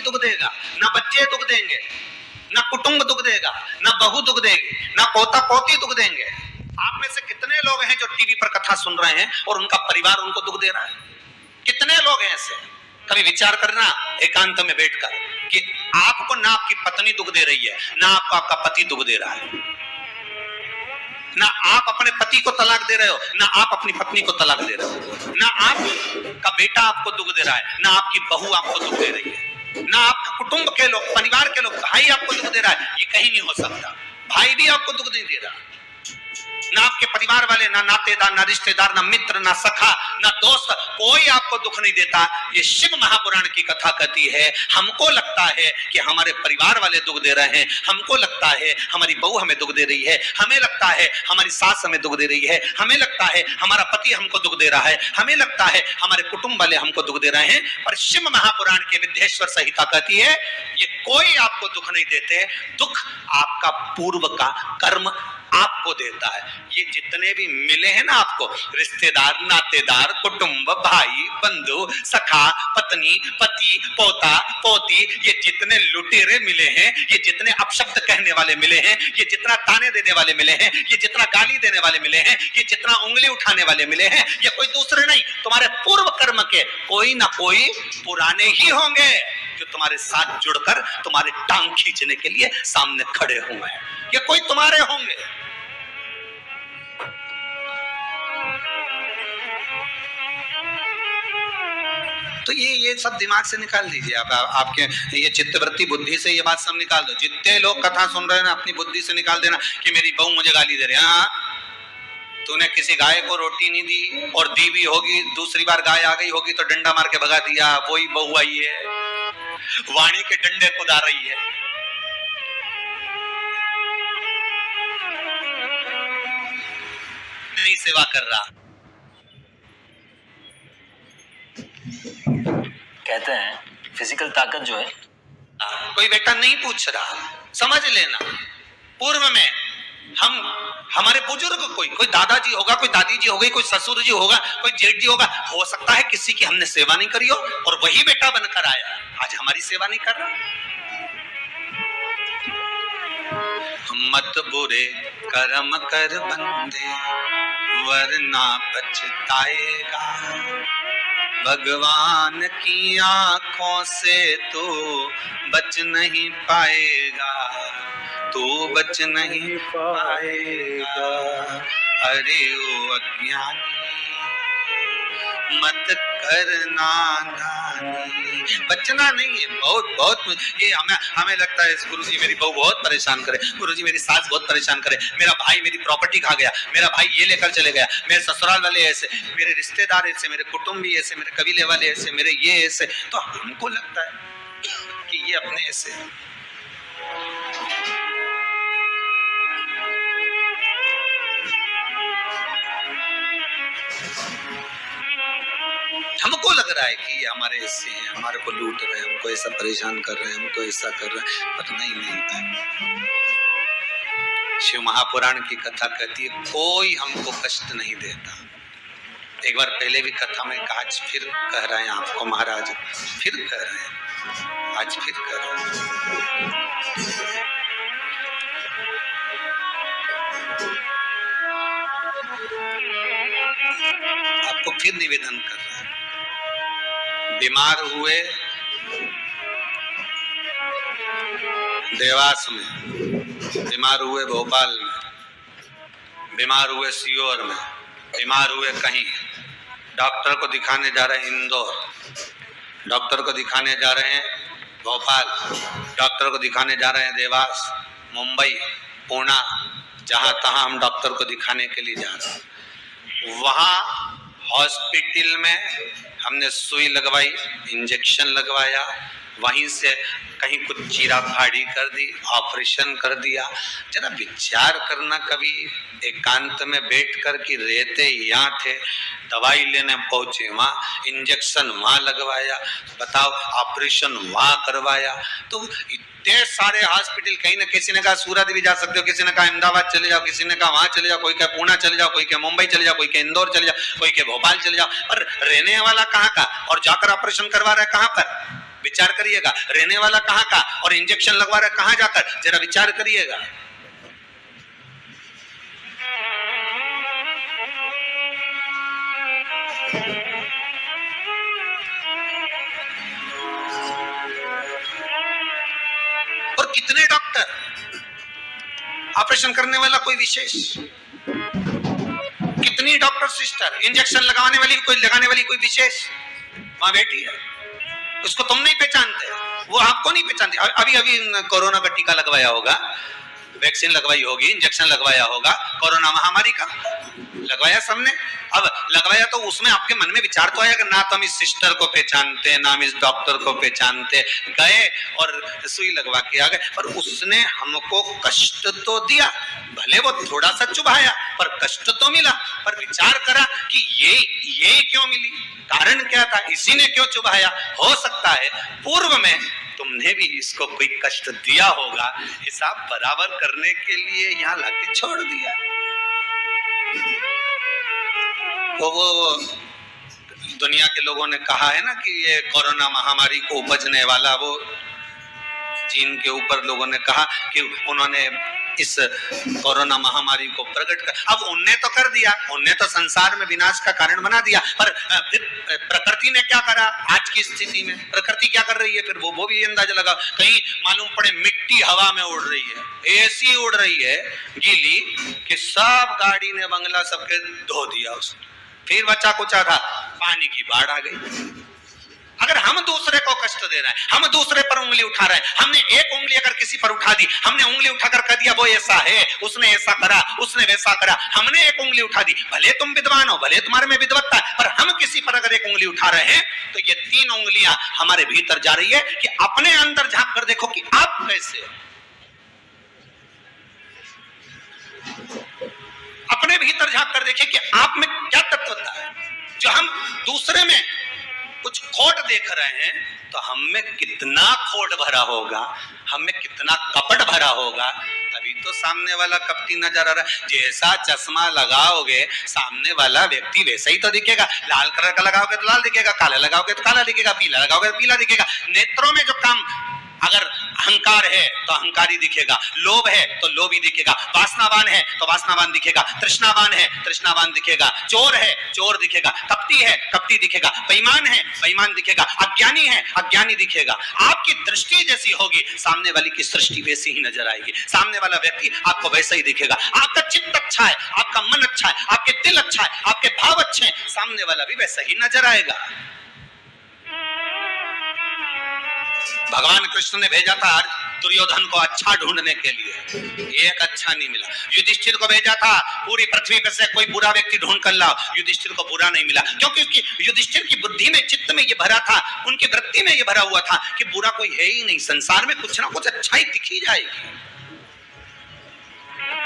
दुख देगा, ना बच्चे दुख देंगे, ना कुटुंब दुख देगा, ना बहू दुख देगी, ना पोता पोती दुख देंगे। आप में से कितने लोग हैं जो टीवी पर कथा सुन रहे हैं और उनका परिवार उनको दुख दे रहा है? कितने लोग हैं ऐसे? कभी विचार करना एकांत में बैठकर कि आपको ना आपकी पत्नी दुख दे रही है, ना आपको आपका पति दुख दे रहा है, ना आप अपने पति को तलाक दे रहे हो, ना आप अपनी पत्नी को तलाक दे रहे हो, ना आपका बेटा आपको दुख दे रहा है, ना आपकी बहू आपको दुख दे रही है, ना आपका कुटुंब के लोग, परिवार के लोग, भाई आपको दुख दे रहा है। ये कहीं नहीं हो सकता। भाई भी आपको दुख नहीं दे रहा, ना आपके परिवार वाले, ना नातेदार, ना रिश्तेदार, ना मित्र, ना सखा, ना दोस्त, कोई आपको दुख नहीं देता। ये शिव महापुराण की कथा कहती है हमको लगता है कि हमारे परिवार वाले दुख दे रहे हैं, हमको लगता है हमारी बहू हमें दुख दे रही है, हमें लगता है हमारी सास हमें दुख दे रही है, हमें लगता है हमारा पति हमको दुख दे रहा है, हमें लगता है हमारे कुटुंब वाले हमको दुख दे रहे हैं। पर शिव महापुराण के विद्येश्वर संहिता कहती है ये कोई आपको दुख नहीं देते, दुख आपका पूर्व का कर्म आपको देता है। ये जितने भी मिले हैं ना आपको, रिश्तेदार, नातेदार, कुटुंब, भाई, बंधु, सखा, पत्नी, पति, पोता, पोती, ये जितने लुटेरे मिले हैं, ये जितने अपशब्द कहने वाले मिले हैं, ये जितना ताने देने वाले मिले हैं, ये जितना गाली देने वाले मिले हैं, ये जितना उंगली उठाने वाले मिले हैं, ये कोई दूसरे नहीं, तुम्हारे पूर्व कर्म के कोई ना कोई पुराने ही होंगे जो तुम्हारे साथ जुड़कर तुम्हारे टांग खींचने के लिए सामने खड़े हुए हैं। ये कोई तुम्हारे होंगे। तो ये सब दिमाग से निकाल दीजिए आप, आपके ये चित्तवृत्ति बुद्धि से ये बात सब निकाल दो। जितने लोग कथा सुन रहे हैं ना, अपनी बुद्धि से निकाल देना कि मेरी बहू मुझे गाली दे रही है। हाँ, तूने किसी गाय को रोटी नहीं दी और दी भी होगी, दूसरी बार गाय आ गई होगी तो डंडा मार के भगा दिया, वही बहू आई है, वाणी के डंडे खुदा रही है। नहीं सेवा कर रहा। कहते हैं फिजिकल ताकत जो है, कोई बेटा नहीं पूछ रहा, समझ लेना। पूर्व में हम हमारे बुजुर्ग, कोई दादाजी होगा, कोई दादी जी होगी, कोई ससुर जी होगा, कोई जेठ जी होगा, हो सकता है किसी की हमने सेवा नहीं करी हो और वही बेटा बनकर आया, आज हमारी सेवा नहीं कर रहा। मत बुरे कर्म कर बंदे वरना पछताएगा, भगवान की आंखों से तो बच नहीं पाएगा, तो बच नहीं पाएगा। अरे ओ अज्ञानी मत करना नानी, बचना नहीं है। बहुत ये हमें लगता है गुरुजी मेरी बहू बहुत परेशान करे, गुरुजी मेरी सास बहुत परेशान करे, मेरा भाई मेरी प्रॉपर्टी खा गया, मेरा भाई ये लेकर चले गया, मेरे ससुराल वाले ऐसे, मेरे रिश्तेदार ऐसे, मेरे कुटुंबी ऐसे, मेरे कबीले वाले ऐसे, मेरे ये ऐसे। तो हमको लगता है कि ये अपने ऐसे। हमको लग रहा है कि ये हमारे ऐसे हैं, हमारे को लूट रहे हैं, हमको ऐसा परेशान कर रहे हैं, हमको ऐसा कर रहे हैं, पर नहीं। शिव महापुराण की कथा कहती है कोई हमको कष्ट नहीं देता। एक बार पहले भी कथा में कहा, आज फिर कह रहे हैं आपको महाराज, फिर कह रहे हैं, आज फिर कह रहे हैं। आपको फिर निवेदन कर रहे हैं, बीमार हुए देवास में, बीमार हुए भोपाल में, बीमार हुए सीहोर में, बीमार हुए कहीं, डॉक्टर को दिखाने जा रहे हैं इंदौर, डॉक्टर को दिखाने जा रहे हैं भोपाल, डॉक्टर को दिखाने जा रहे हैं देवास, मुंबई, पुणे, जहां तहां हम डॉक्टर को दिखाने के लिए जा रहे हैं। वहां हॉस्पिटल में हमने सुई लगवाई, इंजेक्शन लगवाया, वहीं से कहीं कुछ चीरा फाड़ी कर दी, ऑपरेशन कर दिया। जरा विचार करना कभी एकांत में बैठ कर कि रहते यहाँ थे, दवाई लेने पहुंचे वहाँ, इंजेक्शन वहाँ लगवाया, बताओ ऑपरेशन वहाँ करवाया। तो इतने सारे हॉस्पिटल, कहीं ना किसी ने कहा सूरत भी जा सकते हो, किसी ने कहा अहमदाबाद चले जाओ, किसी ने कहा वहां चले जाओ, कोई कहे पुणे चले जाओ, कोई कहे मुंबई चले जाओ, कोई कहे इंदौर चले जाओ, कोई कहे भोपाल चले जाओ। और रहने वाला कहाँ का और जाकर ऑपरेशन करवा रहा है कहाँ पर? विचार करिएगा, रहने वाला कहाँ का और इंजेक्शन लगवा रहा है कहाँ जाकर, जरा विचार करिएगा। और कितने डॉक्टर, ऑपरेशन करने वाला कोई विशेष, कितनी डॉक्टर सिस्टर, इंजेक्शन लगाने वाली कोई विशेष वहां बैठी है, उसको तुम नहीं पहचानते, वो आपको नहीं पहचानती। अभी अभी कोरोना का टीका लगवाया होगा, वैक्सीन लगवाई होगी, इंजेक्शन लगवाया होगा, कोरोना महामारी का लगवाया सबने। अब लगवाया तो उसमें आपके मन में विचार तो आया कि ना तो हम इस सिस्टर को पहचानते, ना हम इस डॉक्टर को पहचानते, गए और सुई लगवा के आ गए, पर उसने हमको कष्ट तो दिया, भले वो थोड़ा सा चुभाया पर कष्ट तो मिला। पर विचार करा कि ये क्यों मिली, कारण क्या था, इसी ने क्यों चुभाया। हो सकता है पूर्व में तुमने भी इसको कोई कष्ट दिया होगा, हिसाब बराबर करने के लिए यहाँ लाके छोड़ दिया। तो वो दुनिया के लोगों ने कहा है ना कि ये कोरोना महामारी को उपजने वाला, वो चीन के ऊपर लोगों ने कहा कि उन्होंने इस कोरोना महामारी को प्रकट कर, अब उनने तो कर दिया, उनने तो संसार में विनाश का कारण बना दिया, पर फिर प्रकृति ने क्या करा आज की स्थिति में, प्रकृति क्या कर रही है फिर वो भी अंदाजा लगा। कहीं मालूम पड़े मिट्टी हवा में उड़ रही है, ऐसी उड़ रही है गीली कि सब गाड़ी ने बंगला सबके धो दिया उसने, फिर बचा कुचा था, पानी की बाढ़ आ गई। अगर हम दूसरे को कष्ट दे रहे हैं, हम दूसरे पर उंगली उठा रहे हैं, हमने एक उंगली अगर किसी पर उठा दी, हमने उंगली उठाकर कह दिया वो ऐसा है, उसने ऐसा करा, उसने वैसा करा, हमने एक उंगली उठा दी, भले तुम विद्वान हो, भले तुम्हारे में विद्वत्ता है, पर हम किसी पर अगर एक उंगली उठा रहे हैं तो ये 3 उंगलियां हमारे भीतर जा रही है कि अपने अंदर झांक कर देखो कि आप कैसे हो, अपने भीतर झांक कर देखिए कि आप में क्या तत्वता है। जो हम दूसरे में कुछ खोट देख रहे हैं तो हम में कितना खोट भरा होगा, हम में कितना कपट भरा होगा, तभी तो सामने वाला कपटी नजर आ रहा है। जैसा चश्मा लगाओगे सामने वाला व्यक्ति वैसा ही तो दिखेगा, लाल कलर का लगाओगे तो लाल दिखेगा, काला लगाओगे तो काला दिखेगा, पीला लगाओगे तो पीला दिखेगा। नेत्रों में जो काम, अगर अहंकार है तो अहंकारी दिखेगा, लोभ है तो लोभी दिखेगा, वासनावान है तो वासनावान दिखेगा, तृष्णावान है तृष्णावान दिखेगा, चोर है चोर दिखेगा, कपटी है कपटी दिखेगा, बेईमान है बेईमान दिखेगा, अज्ञानी है अज्ञानी दिखेगा। आपकी दृष्टि जैसी होगी सामने वाली की सृष्टि वैसी ही नजर आएगी, सामने वाला व्यक्ति आपको वैसा ही दिखेगा। आपका चित्त अच्छा है, आपका मन अच्छा है, आपके दिल अच्छा है, आपके भाव अच्छे हैं, सामने वाला भी वैसा ही नजर आएगा। भगवान कृष्ण ने भेजा था दुर्योधन को अच्छा ढूंढने के लिए, एक अच्छा नहीं मिला। युधिष्ठिर को भेजा था पूरी पृथ्वी पर से कोई बुरा व्यक्ति ढूंढ कर लाओ, युधिष्ठिर को बुरा नहीं मिला, क्योंकि उसकी युधिष्ठिर की बुद्धि में, चित्त में ये भरा था, उनकी वृत्ति में ये भरा हुआ था कि बुरा कोई है ही नहीं, संसार में कुछ ना कुछ अच्छा ही दिख ही जाएगी।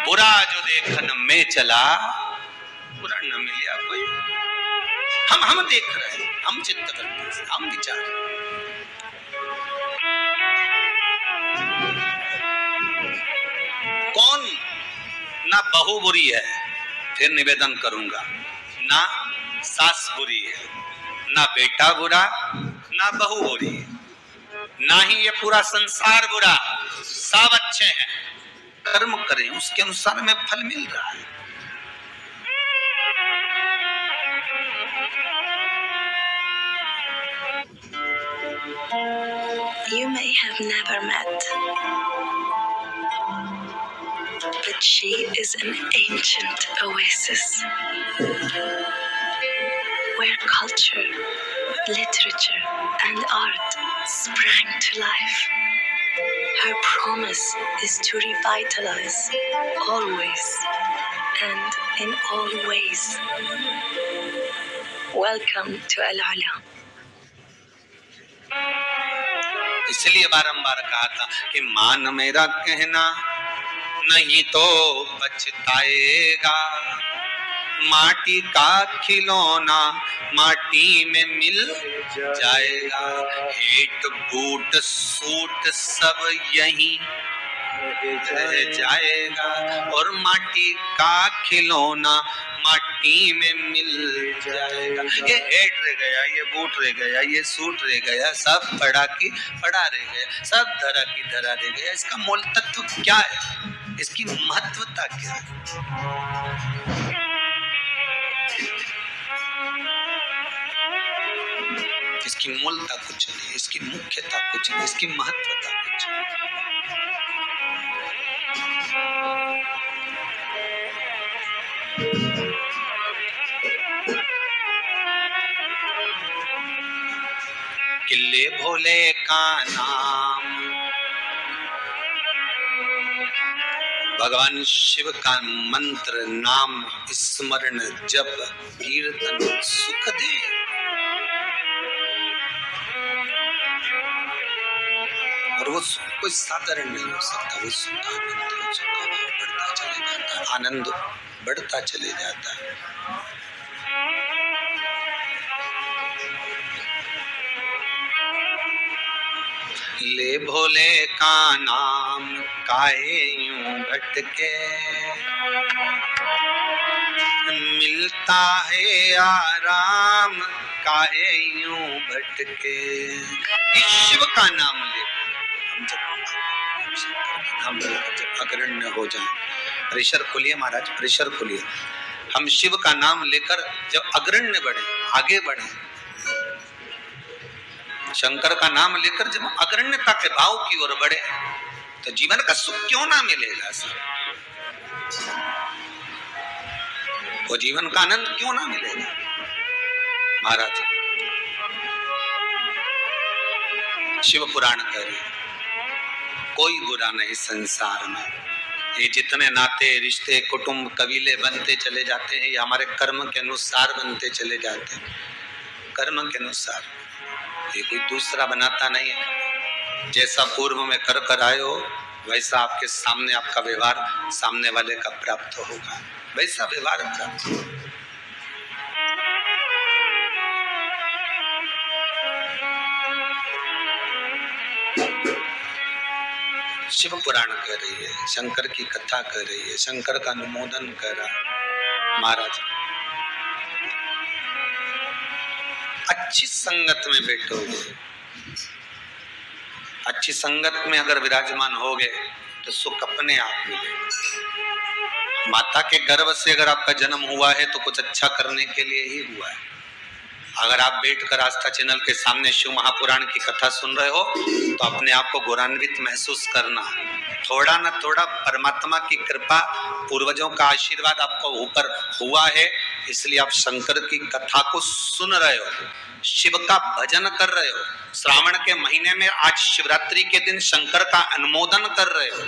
बुरा जो देखन में चला बुरा न मिला कोई। हम देख रहे हैं, हम चित्त करते हैं, हम विचार रहे हैं। कौन ना बहू बुरी है, फिर निवेदन करूंगा, ना सास बुरी है, ना बेटा बुरा, ना बहू बुरी, ना ही ये पूरा संसार बुरा, सब अच्छे हैं। कर्म करें उसके अनुसार में फल मिल रहा है। You may have never met, but she is an ancient oasis where culture, literature, and art sprang to life. Her promise is to revitalize always and in all ways. Welcome to Al-Ula. इसलिए बारंबार कहा था कि मान मेरा कहना नहीं तो पछताएगा, माटी का खिलौना माटी में मिल जाएगा, हेट बूट सूट सब यहीं रह जाएगा और माटी का खिलौना माटी में मिल जाएगा। ये हेड रह गया, ये बूट रह गया, ये सूट रह गया, सब पड़ा की पड़ा रह गया, सब धरा की धरा रह गया। इसका मूल तत्व क्या है? इसकी महत्वता क्या है? इसकी मूलता कुछ नहीं, इसकी मुख्यता कुछ नहीं, इसकी महत्वता कुछ नहीं। किले भोले का नाम, भगवान शिव का मंत्र नाम स्मरण जप कीर्तन सुख दे। और वो सुख कोई साधारण नहीं हो सकता, वो सुख आनंद हो, सुख का भाव बढ़ता चले जाता है, आनंद बढ़ता चले जाता है। ले भोले का नाम काहे यूं भटके, मिलता है आराम काहे यूं भटके। शिव का नाम ले, हम जब अग्रण्य हो जाएं, प्रेशर खोलिए महाराज, प्रेशर खोलिए। हम शिव का नाम लेकर जब अग्रण्य बढ़े, आगे बढ़े, शंकर का नाम लेकर जब अग्रण्यता के भाव की ओर बढ़े, तो जीवन का सुख क्यों ना मिलेगा सर? वो जीवन का आनंद क्यों ना मिलेगा महाराज? शिव पुराण कह रहे कोई बुरा नहीं संसार में। ये जितने नाते रिश्ते कुटुंब कबीले बनते चले जाते हैं, ये हमारे कर्म के अनुसार बनते चले जाते हैं, कर्म के अनुसार। ये कोई दूसरा बनाता नहीं है। जैसा पूर्व में कर कर आए हो, वैसा आपके सामने आपका व्यवहार सामने वाले का प्राप्त होगा, वैसा व्यवहार प्राप्त होगा। शिव पुराण कह रही है, शंकर की कथा कह रही है, शंकर का अनुमोदन कर रहा है महाराज। अच्छी संगत में बैठोगे, अच्छी संगत में अगर विराजमान होगे तो सुख अपने आप मिलेगा। माता के गर्भ से अगर आपका जन्म हुआ है तो कुछ अच्छा करने के लिए ही हुआ है। अगर आप बैठकर आस्था चैनल के सामने शिव महापुराण की कथा सुन रहे हो तो अपने आप को गौरवान्वित महसूस करना। थोड़ा ना थोड़ा परमात्मा की कृपा, पूर्वजों का आशीर्वाद आपको ऊपर हुआ है, इसलिए आप शंकर की कथा को सुन रहे हो, शिव का भजन कर रहे हो। श्रावण के महीने में आज शिवरात्रि के दिन शंकर का अनुमोदन कर रहे हो।